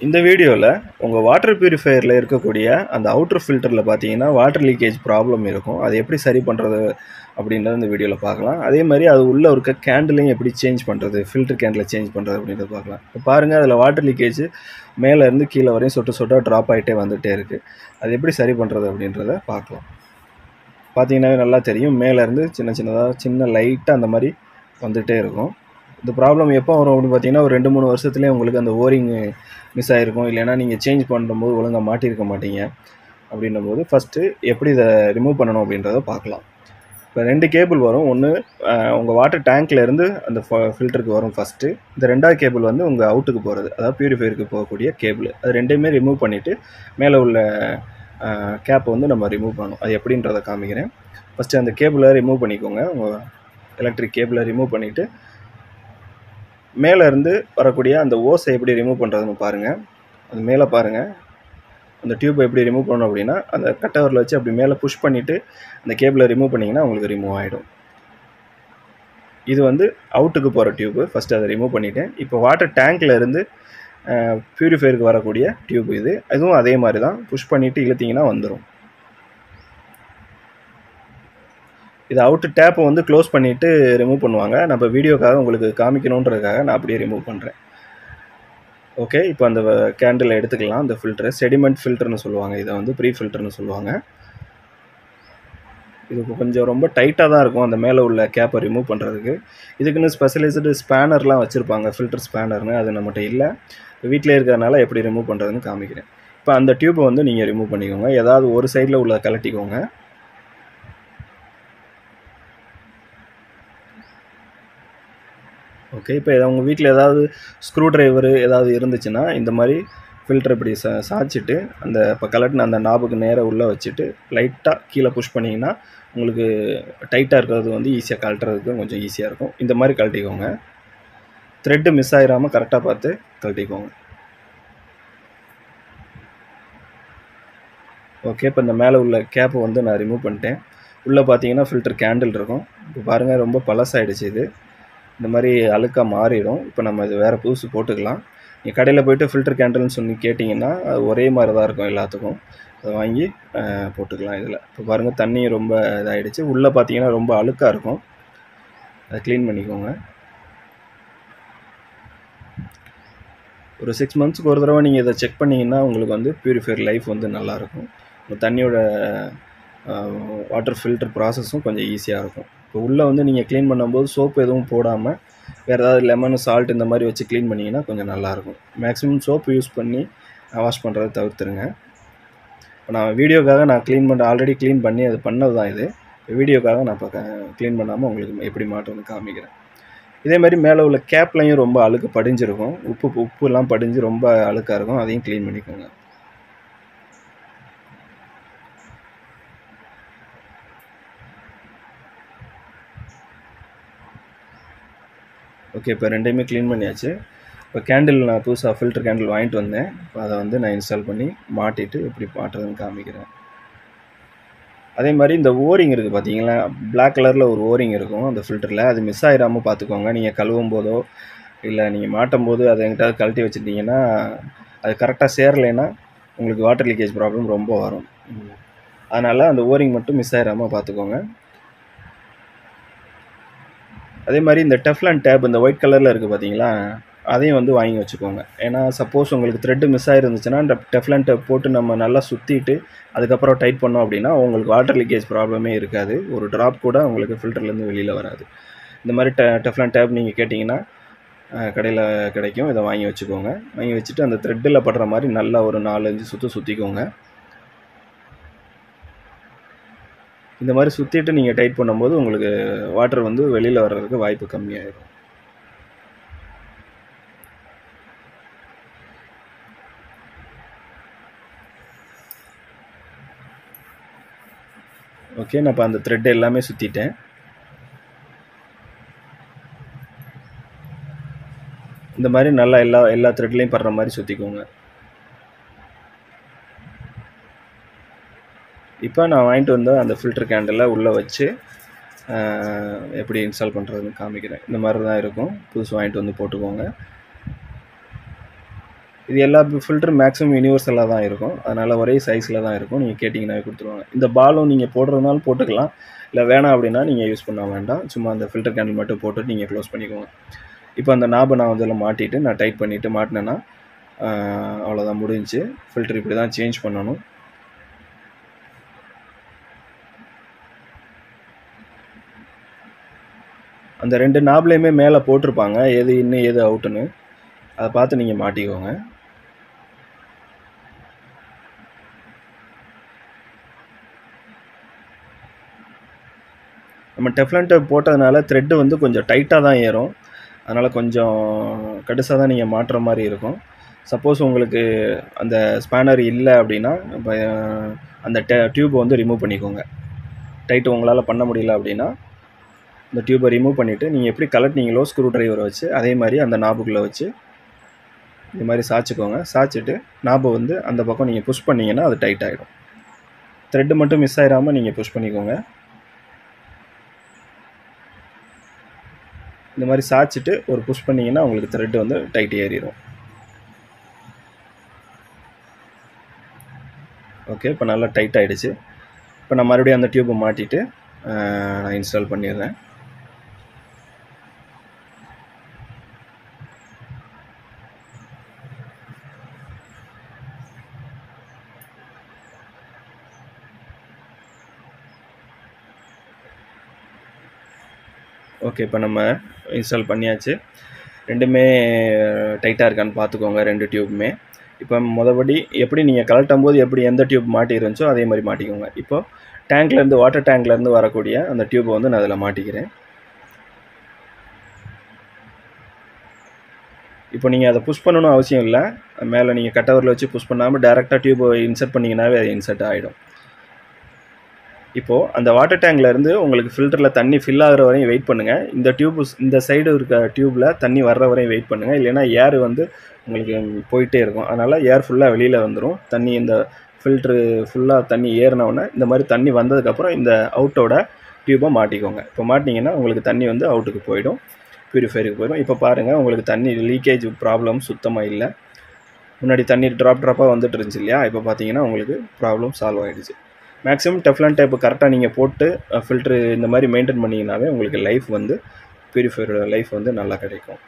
இந்த வீடியோவில் உங்கள் வாட்டர் பியூரிஃபையரில் இருக்கக்கூடிய அந்த அவுட்டர் ஃபில்டரில் பார்த்தீங்கன்னா வாட்டர் லீக்கேஜ் ப்ராப்ளம் இருக்கும். அதை எப்படி சரி பண்ணுறது அப்படின்றத இந்த வீடியோவில் பார்க்கலாம். அதே மாதிரி அது உள்ளே இருக்க கேண்டிலையும் எப்படி சேஞ்ச் பண்ணுறது, ஃபில்டர் கேண்டில் சேஞ்ச் பண்ணுறது அப்படின்றத பார்க்கலாம். இப்போ பாருங்கள், அதில் வாட்டர் லீக்கேஜ் மேலேருந்து கீழே வரையும் சொட்டு சொட்டாக ட்ராப் ஆகிட்டே வந்துகிட்டே இருக்குது. அது எப்படி சரி பண்ணுறது அப்படின்றத பார்க்கலாம். பார்த்தீங்கன்னாவே நல்லா தெரியும், மேலேருந்து சின்ன லைட்டாக அந்த மாதிரி வந்துகிட்டே இருக்கும். இந்த ப்ராப்ளம் எப்போ வரும் அப்படின்னு பார்த்தீங்கன்னா, ஒரு 2-3 வருஷத்துலேயே உங்களுக்கு அந்த ஓரிங் மிஸ் ஆகிருக்கும். இல்லைனா நீங்கள் சேஞ்ச் பண்ணும்போது ஒழுங்காக மாட்டியிருக்க மாட்டீங்க. அப்படின்னும் போது ஃபஸ்ட்டு எப்படி இதை ரிமூவ் பண்ணணும் அப்படின்றத பார்க்கலாம். இப்போ 2 கேபிள் வரும். ஒன்று உங்கள் வாட்டர் டேங்க்லேருந்து அந்த ஃபில்டருக்கு வரும் ஃபஸ்ட்டு. இந்த 2வது கேபிள் வந்து உங்கள் அவுட்டுக்கு போகிறது, அதாவது பியூரிஃபையருக்கு போகக்கூடிய கேபிள். அது 2மே ரிமூவ் பண்ணிவிட்டு மேலே உள்ள கேப்பை வந்து நம்ம ரிமூவ் பண்ணணும். அது எப்படின்றத காமிக்கிறேன். ஃபஸ்ட்டு அந்த கேபிளை ரிமூவ் பண்ணிக்கோங்க. உங்கள் எலக்ட்ரிக் கேபிளை ரிமூவ் பண்ணிவிட்டு மேலே இருந்து வரக்கூடிய அந்த ஓஸை எப்படி ரிமூவ் பண்ணுறதுன்னு பாருங்கள். அது மேலே பாருங்கள், அந்த டியூப்பை எப்படி ரிமூவ் பண்ணணும் அப்படின்னா, அந்த கட்டவரில் வச்சு அப்படி மேலே புஷ் பண்ணிவிட்டு அந்த கேபிளை ரிமூவ் பண்ணிங்கன்னா உங்களுக்கு ரிமூவ் ஆகிடும். இது வந்து அவுட்டுக்கு போகிற டியூப்பு. ஃபஸ்ட்டு அதை ரிமூவ் பண்ணிவிட்டேன். இப்போ வாட்டர் டேங்க்கில் இருந்து பியூரிஃபையருக்கு வரக்கூடிய டியூப் இது. அதுவும் அதே மாதிரி தான், புஷ் பண்ணிவிட்டு இழுத்திங்கன்னா வந்துடும். இது அவுட்டு டேப்பை வந்து க்ளோஸ் பண்ணிவிட்டு ரிமூவ் பண்ணுவாங்க. நம்ம வீடியோக்காக உங்களுக்கு காமிக்கணுன்றதுக்காக நான் அப்படியே ரிமூவ் பண்ணுறேன். ஓகே, இப்போ அந்த கேண்டிலை எடுத்துக்கலாம். அந்த ஃபில்டரு செடிமெண்ட் ஃபில்டர்னு சொல்லுவாங்க, இதை வந்து ப்ரீ ஃபில்டர்னு சொல்லுவாங்க. இது கொஞ்சம் ரொம்ப டைட்டாக தான் இருக்கும் அந்த மேலே உள்ள கேப்பை ரிமூவ் பண்ணுறதுக்கு. இதுக்குன்னு ஸ்பெஷலைஸ்டு ஸ்பேனர்லாம் வச்சுருப்பாங்க, ஃபில்டர் ஸ்பேனர்னு. அது நம்மகிட்ட இல்லை. வீட்டிலே இருக்கிறதுனால எப்படி ரிமூவ் பண்ணுறதுன்னு காமிக்கிறேன். இப்போ அந்த டியூப்பை வந்து நீங்கள் ரிமூவ் பண்ணிக்கோங்க. ஏதாவது ஒரு சைடில் உள்ள கலட்டிக்கோங்க. ஓகே, இப்போ உங்கள் வீட்டில் ஏதாவது ஸ்க்ரூ ட்ரைவரு ஏதாவது இருந்துச்சுன்னா இந்த மாதிரி ஃபில்டர் இப்படி சாய்ச்சிட்டு அந்த இப்போ கலட்டின அந்த நாபுக்கு நேராக உள்ளே வச்சுட்டு லைட்டாக கீழே புஷ் பண்ணிங்கன்னா உங்களுக்கு டைட்டாக இருக்கிறது வந்து ஈஸியாக கழட்டுறதுக்கு கொஞ்சம் ஈஸியாக இருக்கும். இந்த மாதிரி கழட்டிக்கோங்க. த்ரெட்டு மிஸ் ஆகிடாமல் கரெக்டாக பார்த்து கழட்டிக்கோங்க. ஓகே, இப்போ இந்த மேலே உள்ள கேப்பை வந்து நான் ரிமூவ் பண்ணிட்டேன். உள்ளே பார்த்தீங்கன்னா ஃபில்டர் கேண்டில் இருக்கும். இப்போ பாருங்கள், ரொம்ப பழசாயிடுச்சு. இது இந்த மாதிரி அழுக்காக மாறிடும். இப்போ நம்ம இது வேறு புதுசு போட்டுக்கலாம். நீங்கள் கடையில் போய்ட்டு ஃபில்டர் கேண்டில்னு சொல்லி கேட்டிங்கன்னா அது ஒரே மாதிரி தான் இருக்கும் எல்லாத்துக்கும். அதை வாங்கி போட்டுக்கலாம் இதில். இப்போ பாருங்கள், தண்ணி ரொம்ப இதாகிடுச்சு. உள்ளே பார்த்தீங்கன்னா ரொம்ப அழுக்காக இருக்கும். அதை க்ளீன் பண்ணிக்கோங்க. ஒரு 6 மந்த்ஸ்க்கு ஒரு தடவை நீங்கள் இதை செக் பண்ணிங்கன்னா உங்களுக்கு வந்து பியூரிஃபையர் லைஃப் வந்து நல்லாயிருக்கும். தண்ணியோட வாட்டர் ஃபில்டர் ப்ராசஸும் கொஞ்சம் ஈஸியாக இருக்கும். இப்போ உள்ளே வந்து நீங்கள் க்ளீன் பண்ணும்போது சோப்பு எதுவும் போடாமல் வேறு ஏதாவது லெமனு சால்ட் இந்த மாதிரி வச்சு க்ளீன் பண்ணிங்கன்னா கொஞ்சம் நல்லாயிருக்கும். மேக்ஸிமம் சோப்பு யூஸ் பண்ணி வாஷ் பண்ணுறதை தவிர்த்துருங்க. இப்போ நான் வீடியோக்காக ஆல்ரெடி க்ளீன் பண்ணி அது பண்ணது தான் இது. வீடியோக்காக நான் இப்போ க்ளீன் பண்ணாமல் உங்களுக்கு எப்படி மாட்டுன்னு காமிக்கிறேன். இதே மாதிரி மேலே உள்ள கேப்லையும் ரொம்ப அழுக்கு படிஞ்சிருக்கும். உப்புலாம் படிஞ்சு ரொம்ப அழுக்காக இருக்கும். அதையும் க்ளீன் பண்ணிக்கோங்க. ஓகே, இப்போ 2மே க்ளீன் பண்ணியாச்சு. இப்போ கேண்டில் நான் புதுசாக ஃபில்டர் கேண்டில் வாங்கிட்டு வந்தேன். இப்போ அதை வந்து நான் இன்ஸ்டால் பண்ணி மாட்டிட்டு எப்படி மாட்டுறதுன்னு காமிக்கிறேன். அதே மாதிரி இந்த ஓரிங் இருக்குது பார்த்தீங்களா, பிளாக் கலரில் ஒரு ஓரிங் இருக்கும் அந்த ஃபில்டரில். அது மிஸ் ஆகிடாமல் பார்த்துக்கோங்க. நீங்கள் கழுவும் போதோ இல்லை நீங்கள் மாட்டும் போது அதை எங்கிட்டாவது கழட்டி வச்சுட்டிங்கன்னா அது கரெக்டாக சேரலைன்னா உங்களுக்கு வாட்டர் லீக்கேஜ் ப்ராப்ளம் ரொம்ப வரும். அதனால் அந்த ஓரிங் மட்டும் மிஸ் ஆகிடாமல் பார்த்துக்கோங்க. அதே மாதிரி இந்த டெஃப்லான் டேப் இந்த ஒயிட் கலரில் இருக்குது பார்த்தீங்களா, அதையும் வந்து வாங்கி வச்சுக்கோங்க. ஏன்னா சப்போஸ் உங்களுக்கு த்ரெட்டு மிஸ் ஆகிருந்துச்சுன்னா இந்த டெஃப்லான் டேப் போட்டு நம்ம நல்லா சுற்றிட்டு அதுக்கப்புறம் டைட் பண்ணோம் அப்படின்னா உங்களுக்கு வாட்டர் லீக்கேஜ் ப்ராப்ளமே இருக்காது. ஒரு ட்ராப் கூட உங்களுக்கு ஃபில்டர்லேருந்து வெளியில் வராது. இந்த மாதிரி டெஃப்லான் டேப் நீங்கள் கேட்டிங்கன்னா கடையில் கிடைக்கும். இதை வாங்கி வச்சுக்கோங்க. வாங்கி வச்சுட்டு அந்த த்ரெட்டில் படுற மாதிரி நல்லா ஒரு 4-5 சுற்றிக்கோங்க. இந்த மாதிரி சுற்றிட்டு நீங்கள் டைட் பண்ணும்போது உங்களுக்கு வாட்டர் வந்து வெளியில் வர்றதுக்கு வாய்ப்பு கம்மியாகிடும். ஓகே, நான் இப்போ அந்த த்ரெட் எல்லாமே சுற்றிட்டேன். இந்த மாதிரி நல்லா எல்லா த்ரெட்லேயும் படுற மாதிரி சுற்றிக்கோங்க. இப்போ நான் வாங்கிட்டு வந்த அந்த ஃபில்டர் கேண்டிலை உள்ளே வச்சு எப்படி இன்ஸ்டால் பண்ணுறதுன்னு காமிக்கிறேன். இந்த மாதிரி தான் இருக்கும். புதுசு வாங்கிட்டு வந்து போட்டுக்கோங்க. இது எல்லா ஃபில்டரும் மேக்ஸிமம் யூனிவர்சலாக தான் இருக்கும். அதனால் ஒரே சைஸில் தான் இருக்கும். நீங்கள் கேட்டிங்கன்னாவே கொடுத்துருவாங்க. இந்த பாலும் நீங்கள் போடுறதுனாலும் போட்டுக்கலாம். இல்லை வேணாம் அப்படின்னா நீங்கள் யூஸ் பண்ண வேண்டாம். சும்மா அந்த ஃபில்டர் கேண்டில் மட்டும் போட்டுட்டு நீங்கள் க்ளோஸ் பண்ணிக்கோங்க. இப்போ அந்த நாபை நான் அதில் மாட்டிட்டு நான் டைட் பண்ணிவிட்டு மாட்டினேன்னா அவ்வளோதான், முடிஞ்சுச்சு. ஃபில்டர் இப்படி தான் சேஞ்ச் பண்ணணும். அந்த 2 நாப்லேயுமே மேலே போட்டிருப்பாங்க எது இன்னும் எது அவுட்டுன்னு. அதை பார்த்து நீங்கள் மாட்டிக்கோங்க. நம்ம டெஃப்லன் டேப் போட்டதுனால த்ரெட்டு வந்து கொஞ்சம் டைட்டாக தான் ஏறும். அதனால் கொஞ்சம் கடுசாக தான் நீங்கள் மாட்டுற மாதிரி இருக்கும். சப்போஸ் உங்களுக்கு அந்த ஸ்பேனர் இல்லை அப்படின்னா இப்போ அந்த டியூப்பை வந்து ரிமூவ் பண்ணிக்கோங்க. டைட்டு உங்களால் பண்ண முடியல அப்படின்னா இந்த டியூப்பை ரிமூவ் பண்ணிவிட்டு நீங்கள் எப்படி கலட்டினீங்களோ ஸ்க்ரூ டிரைவரை வச்சு அதே மாதிரி அந்த நாபுக்குள்ளே வச்சு இந்த மாதிரி சாய்ச்சிக்கோங்க. சாய்ச்சிட்டு நாபை வந்து அந்த பக்கம் நீங்கள் புஷ் பண்ணிங்கன்னா அது டைட் ஆகிடும். த்ரெட்டு மட்டும் மிஸ் ஆகிடாமல் நீங்கள் புஷ் பண்ணிக்கோங்க. இந்த மாதிரி சாய்ச்சிட்டு ஒரு புஷ் பண்ணிங்கன்னா உங்களுக்கு த்ரெட்டு வந்து டைட் ஏறிடும். ஓகே, இப்போ நல்லா டைட் ஆகிடுச்சு. இப்போ நான் மறுபடியும் அந்த டியூப்பை மாட்டிட்டு நான் இன்ஸ்டால் பண்ணிடுறேன். ஓகே, இப்போ நம்ம இன்ஸ்டால் பண்ணியாச்சு. ரெண்டுமே டைட்டாக இருக்கான்னு பார்த்துக்கோங்க 2 டியூப்புமே. இப்போ மொதபடி எப்படி நீங்கள் கலட்டும் போது எப்படி எந்த டியூப் மாட்டி இருந்துச்சோ அதே மாதிரி மாட்டிக்கோங்க. இப்போது டேங்க்லேருந்து வாட்டர் டேங்க்லேருந்து வரக்கூடிய அந்த டியூப்பை வந்து நான் அதில் மாட்டிக்கிறேன். இப்போ நீங்கள் அதை புஷ் பண்ணணும் அவசியம் இல்லை. மேலே நீங்கள் கட்டவரில் வச்சு புஷ் பண்ணாமல் டேரெக்டாக டியூப்பை இன்சர்ட் பண்ணிங்கனாவே அது இன்சர்ட் ஆகிடும். இப்போது அந்த வாட்டர் டேங்க்லேருந்து உங்களுக்கு ஃபில்டரில் தண்ணி ஃபில் ஆகிற வரையும் வெயிட் பண்ணுங்கள். இந்த சைடு இருக்க டியூப்பில் தண்ணி வர்ற வரையும் வெயிட் பண்ணுங்கள். இல்லைனா ஏர் வந்து உங்களுக்கு போயிட்டே இருக்கும். அதனால் ஏர் ஃபுல்லாக வெளியில் வந்துடும். தண்ணி இந்த ஃபில்ட்ரு ஃபுல்லாக தண்ணி ஏறினவுடனே இந்த மாதிரி தண்ணி வந்ததுக்கப்புறம் இந்த அவுட்டோட டியூப்பை மாட்டிக்கோங்க. இப்போ மாட்டிங்கன்னா உங்களுக்கு தண்ணி வந்து அவுட்டுக்கு போயிடும், ப்யூரிஃபைருக்கு போயிடும். இப்போ பாருங்கள், உங்களுக்கு தண்ணி லீக்கேஜ் ப்ராப்ளம் சுத்தமாக இல்லை. முன்னாடி தண்ணி ட்ராப்பாக வந்துட்டு இருந்துச்சு இல்லையா, இப்போ பார்த்தீங்கன்னா உங்களுக்கு ப்ராப்ளம் சால்வ் ஆகிடுச்சு. மேக்ஸிமம் டெஃப்லன் டேப் கரெக்டாக நீங்கள் போட்டு ஃபில்ட்ரு இந்த மாதிரி மெயின்டைன் பண்ணிங்கனாவே உங்களுக்கு லைஃப் வந்து ப்யூரிஃபையரோட லைஃப் வந்து நல்லா கிடைக்கும்.